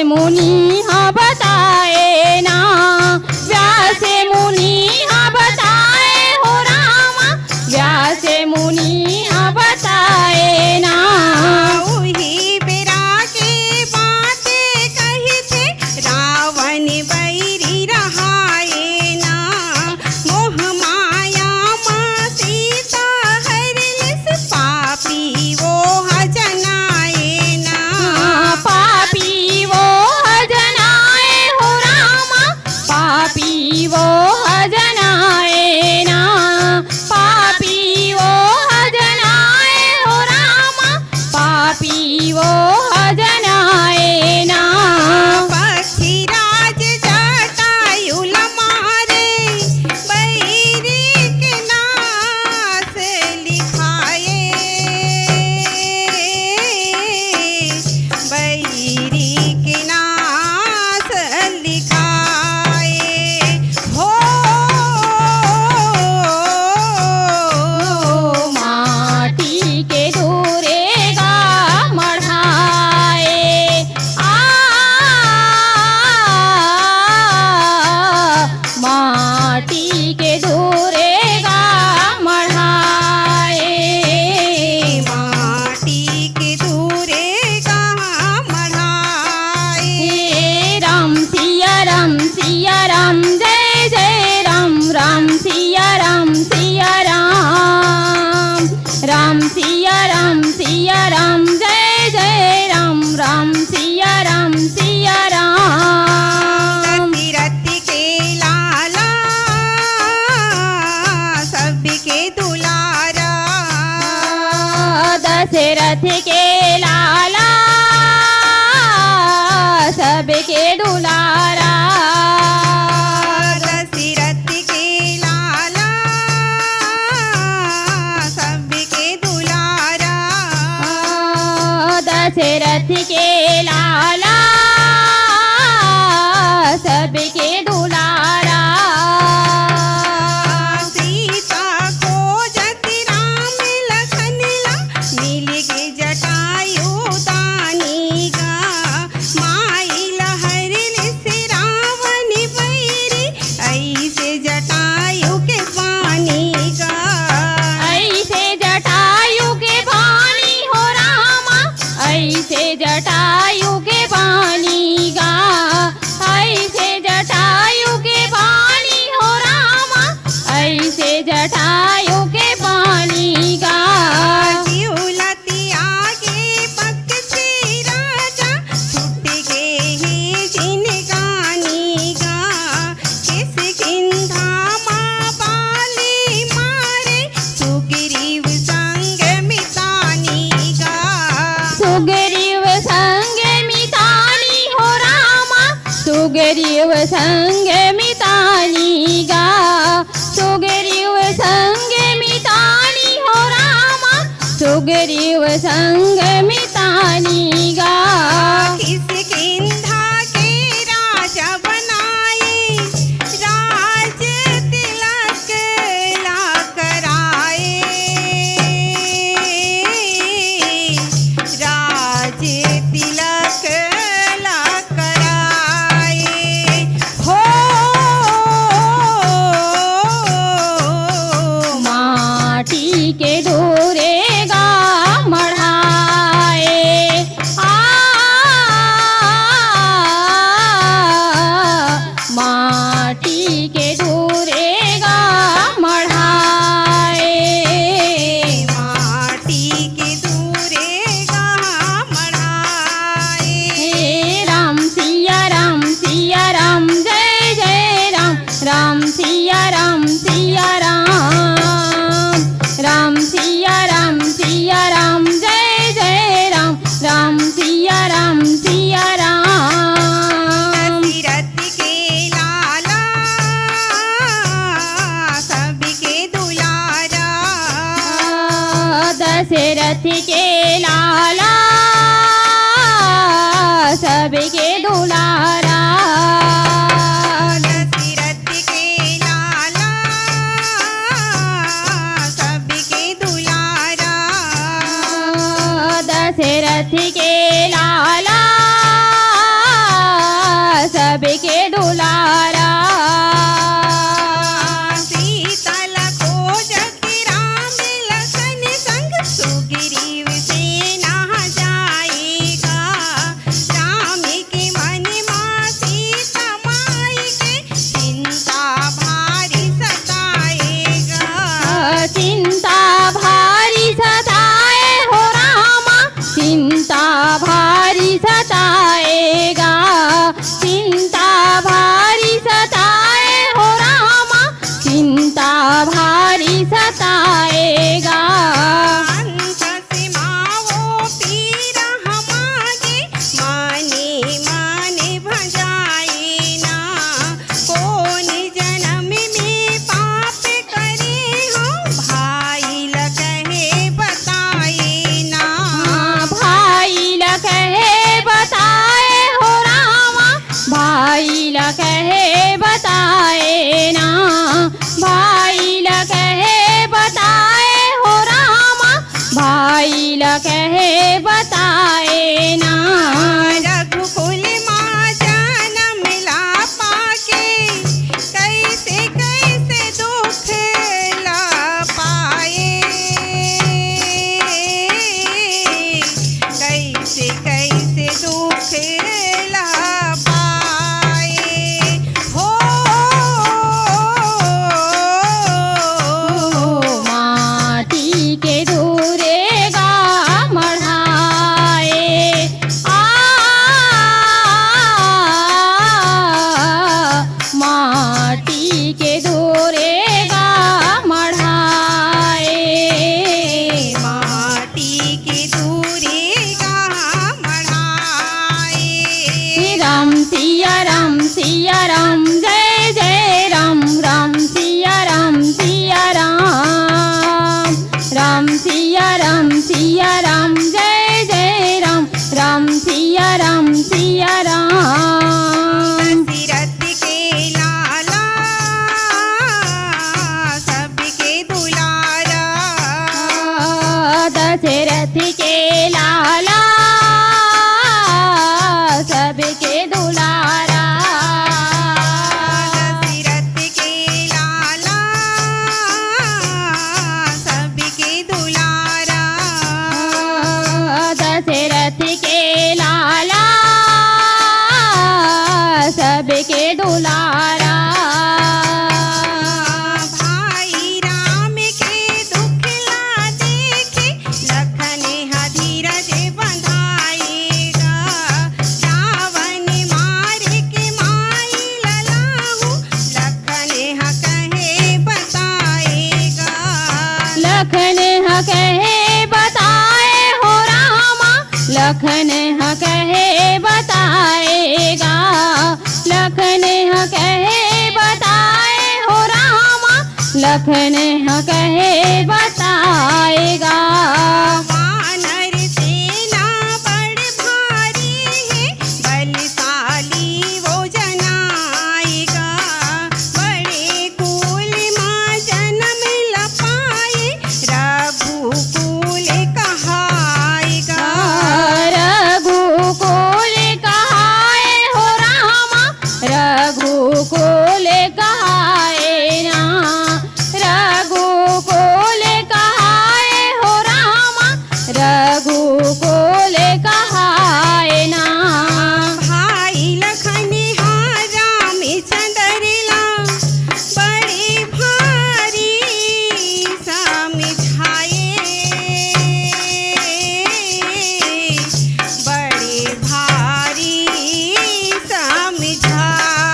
मुनि हाँ बताए ना, व्यास मुनि हाँ बताए हो रामा, व्यास मुनि हाँ बताए ना। वही बेरा के बातें कही थे रावण बैरी रहाए ना, मोह माया माँ सीता हरलिस पापी वो हजनाए ना। पापी वो हजनाए हो रामा, पापी वो हजनाए ना, पापी वो हजनाए हो रामा, पापी वो हजनाए ना। पक्षीराज जटायुल मारे बैरी के नास लिखाए, बैरी के नास लिखाए हो। माटी के धुरेगा मढ़ाए, माटी के धुरेगा मढ़ाए, माटी के दूरे कहाँ मढ़ाए। राम सिया राम सिया राम, जय जय राम, राम सिया राम सिया राम, राम सिया राम, जय जय राम, राम सिया राम सिया राम। दशरथ के लाला सबके दुलारा, दशरथ के लाला सबके दुलारा, दशरथ के लाला सबके दुलारा। दशरथ के लाला सबके दुलारा। सीता खोजत राम लखन ला, मिल गे जटायु दानी गा, माई लहरलिस रावण बैरी ऐसे जटायु के पानी गा। ऐसे जटायु के पानी हो रामा, ऐसे जटायु के पानी गा, ऐसे जटायु के पानी हो रामा, ऐसे जटायु के पानी गा। जीवलती आगे पक्षी राजा, छुट गे ही जिनगानी गा, किस किंधा माँ बाली मारे सुग्रीव संग मितानी गा। सुग्रीव संग मितानी हो रामा, सुग्रीव संग मितानी गा, सुग्रीव संग मितानी हो रामा, सुग्रीव संग मितानी गा। किस किंधा के राजा बनाए, राज तिलक ला कराए, राज तिलक ला कराए हो। माटी के धुरेगा मढ़ाए, माटी के धुरेगा मढ़ाए, माटी के दूरे कहाँ मढ़ाए। राम सिया राम, जय जय राम, राम सिया राम सिया राम, राम सिया राम, जय जय राम, राम सिया राम सिया राम। दशरथ के लाला सबके दुलारा, दशरथ के लाला सबके दुलारा, दशरथ के लाला सबके दुलारा। दशरथ के लाला ला कहे बताए ना, भाई ला कहे बताए हो रामा, भाई ला कहे बताए ना। रघुकुल माँ जन्म ला पाके कैसे कैसे दुख ला पाए, कैसे कैसे दुख ला पाए हो। माटी के धूरे गा मढ़ाए, माटी के धूरे गा मढ़ाए, माटी की दूरी का मढ़ाए। राम सिया राम सिया राम, जय जय राम, राम सिया राम सिया राम, राम सिया राम सिया राम, जय जय राम, राम सिया राम सिया राम। दशरथ के लाला सबके दुलारा, दशरथ के लाला सबके दुलारा, दशरथ के लाला सबके दुलारा, दशरथ के लाला सबके दुलारा। भाई राम के दुख ला देखे लखन हा धीरज बंधाएगा, रावण मार के माई ललाहू लखन हा कहे बताएगा, लखन ह कहे बताए हो रामा, लखन ह कहे बताएगा, लखन ह कहे बताए हो रामा, लखन ह कहे बताएगा। वानर सेना बड़ भारी है बलशाली वो जनाएगा, बड़े कुल माँ जन्म ला पाए रघुकुल कहाएगा, रघुकुल कहाए हो रामा, रघुकुल कहाए ना, रघुकुल कहाए हो रामा, रघुकुल कहाए ना। भाई लखन हा रामचंद्र ला बड़े भारी समझाए, बड़े भारी समझाए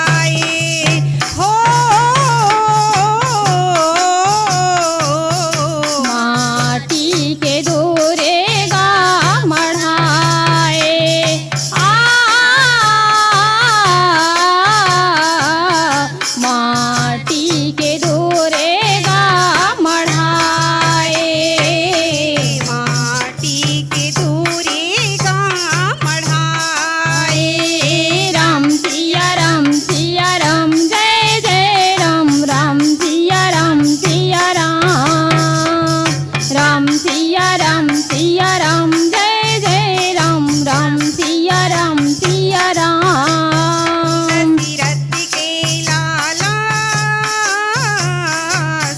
हो। माटी के धूरे गा मढ़ाए, माटी के धूरे गा मढ़ाए, माटी के दूरी का मढ़ाए। राम सिया राम सिया राम, जय जय राम, राम सिया राम सिया राम, राम सिया राम, जय जय राम, राम सिया राम सिया राम। दशरथ के लाला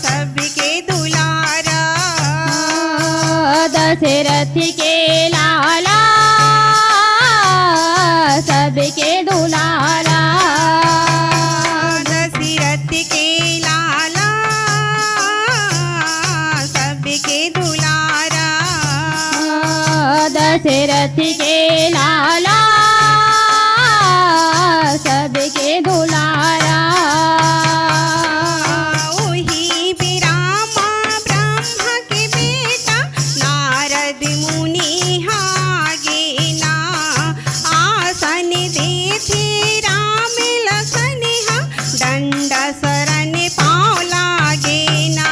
सबके दुलारा, दशरथ के लाला सबके दुलारा, दशरथ के लाला सबके दुलारा, दशरथ के लाला सबके दुलारा। ओही बिरामा ब्रह्मा के बेटा नारद मुनि हागे ना, आसन देथे राम लखन हा दंड शरण पाँव लागे ना,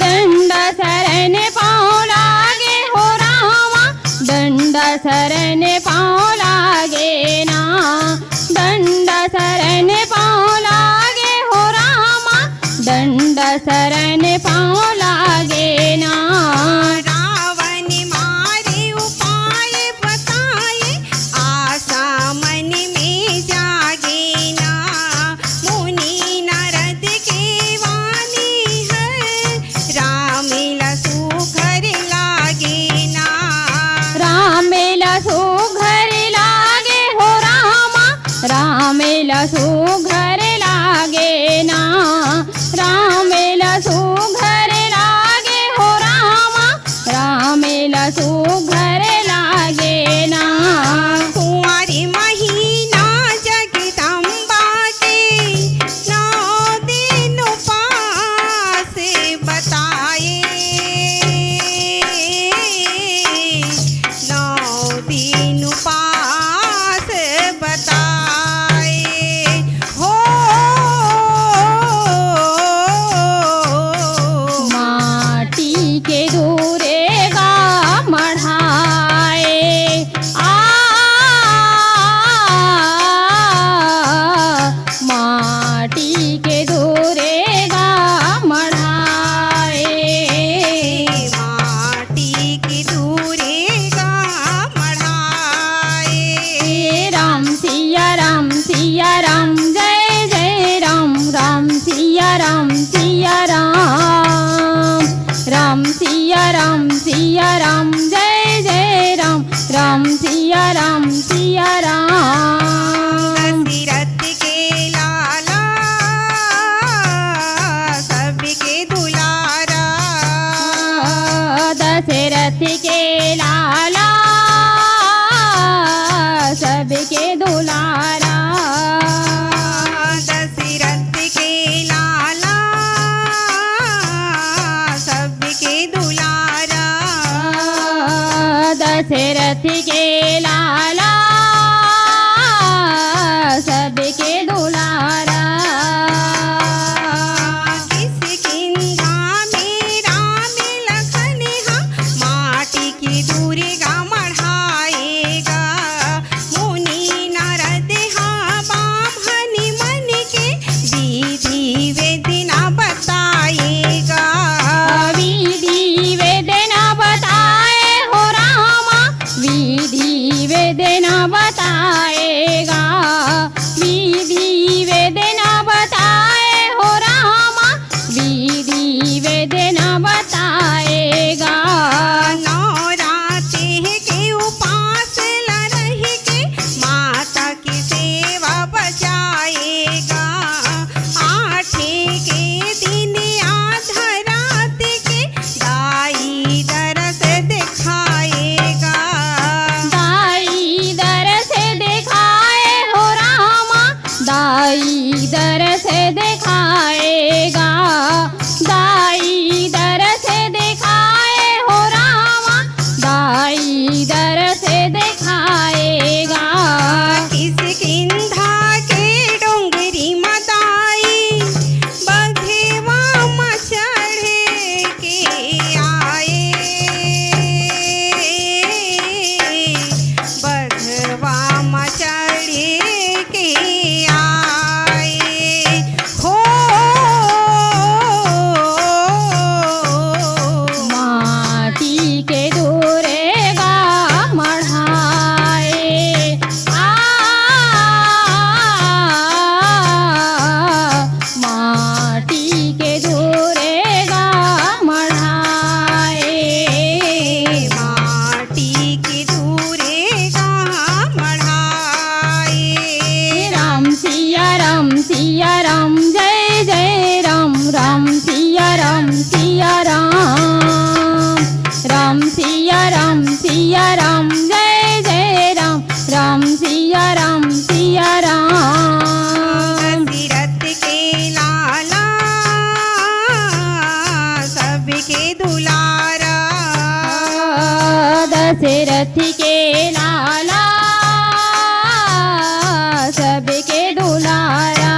दंड शरण पाँव लागे हो रामा, दंड शरण ना रामेला सुघर लागे हो रामा रामेला सुघर लागे ना कुंवारी महीना जगदम्बा के 9 दिन उपास बताए 9 दिन उपास बताए हो माटी के दूरे गा मढ़ाए माटी के दूरे गा मढ़ाए माटी की दूरे का मढ़ाए राम सिया राम जय जय राम राम सिया राम राम सिया राम जय जय राम राम सिया राम दशरथ के लाला सबके दुलारा दशरथ के लाला सबके दुलारा दशरथ के लाला सबके दुलारा दशरथ के लाला सबके दुलारा किसकिंधा में राम लखन हा माटी की दूरी गा मढ़ाएगा मुनि नारद हा बामहन मन के विधि वेदना बताएगा विधि वेदना बताए हो रामा विधि वेदना बताएगा विधि वेदना बताए हो रामा विधि वेदना बताएगा नवरात्रि के उपास रह के माता की सेवा बजाएगा 8 के दिन आधा रात के दाई दरस दिखाएगा दाई दर से दिखाए हो रामा दाई दर से दिखाएगा दाई दर से दिखाए हो रामा दाई दर से दिखाएगा किसकिंधा के डोंगरी मदाई बघेवा मचढ़ के आए बघवा मचढ़ के आए हो माटी के दूरे गा मढ़ाए माटी के दूरे गा मढ़ाए माटी की दूरे का मढ़ाए राम सिया राम जय जय राम राम सिया राम राम सिया राम जय जय राम राम सिया राम दशरथ के लाला सबके दुलारा दशरथ के लाला सबके दुलारा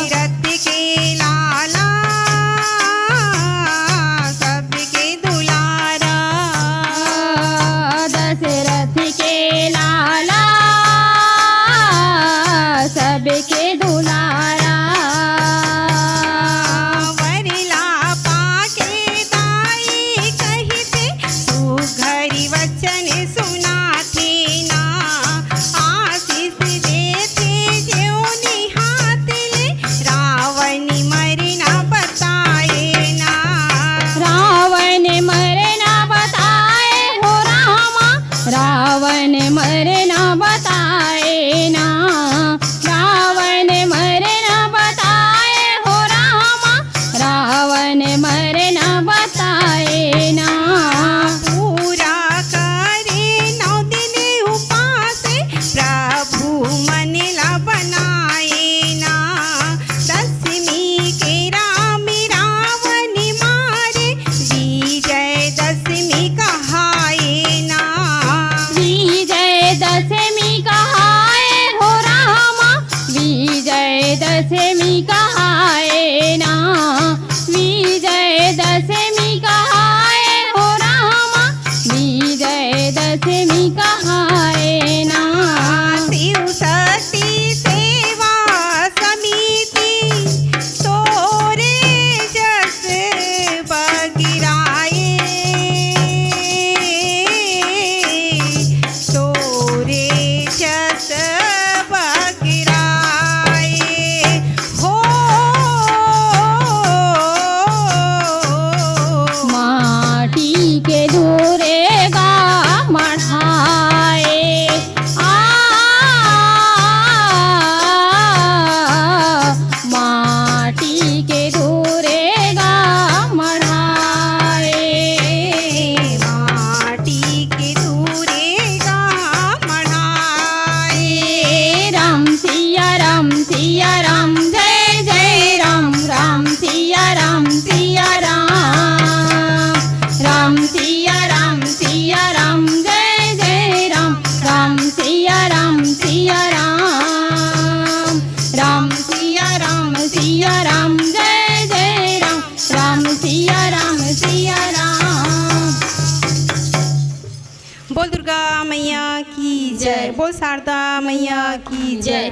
दशरथ के लाला सबके दुलारा दशरथ के लाला सबके दुलारा वरला पाके दाई कहते सुघरी वचन सुनाते ना आशीष देते ज्यों निहात ले रावण मरना बताए ना रावण मरना बताए हो रामा रावण मरना बताए ना रावण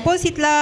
पोसितलं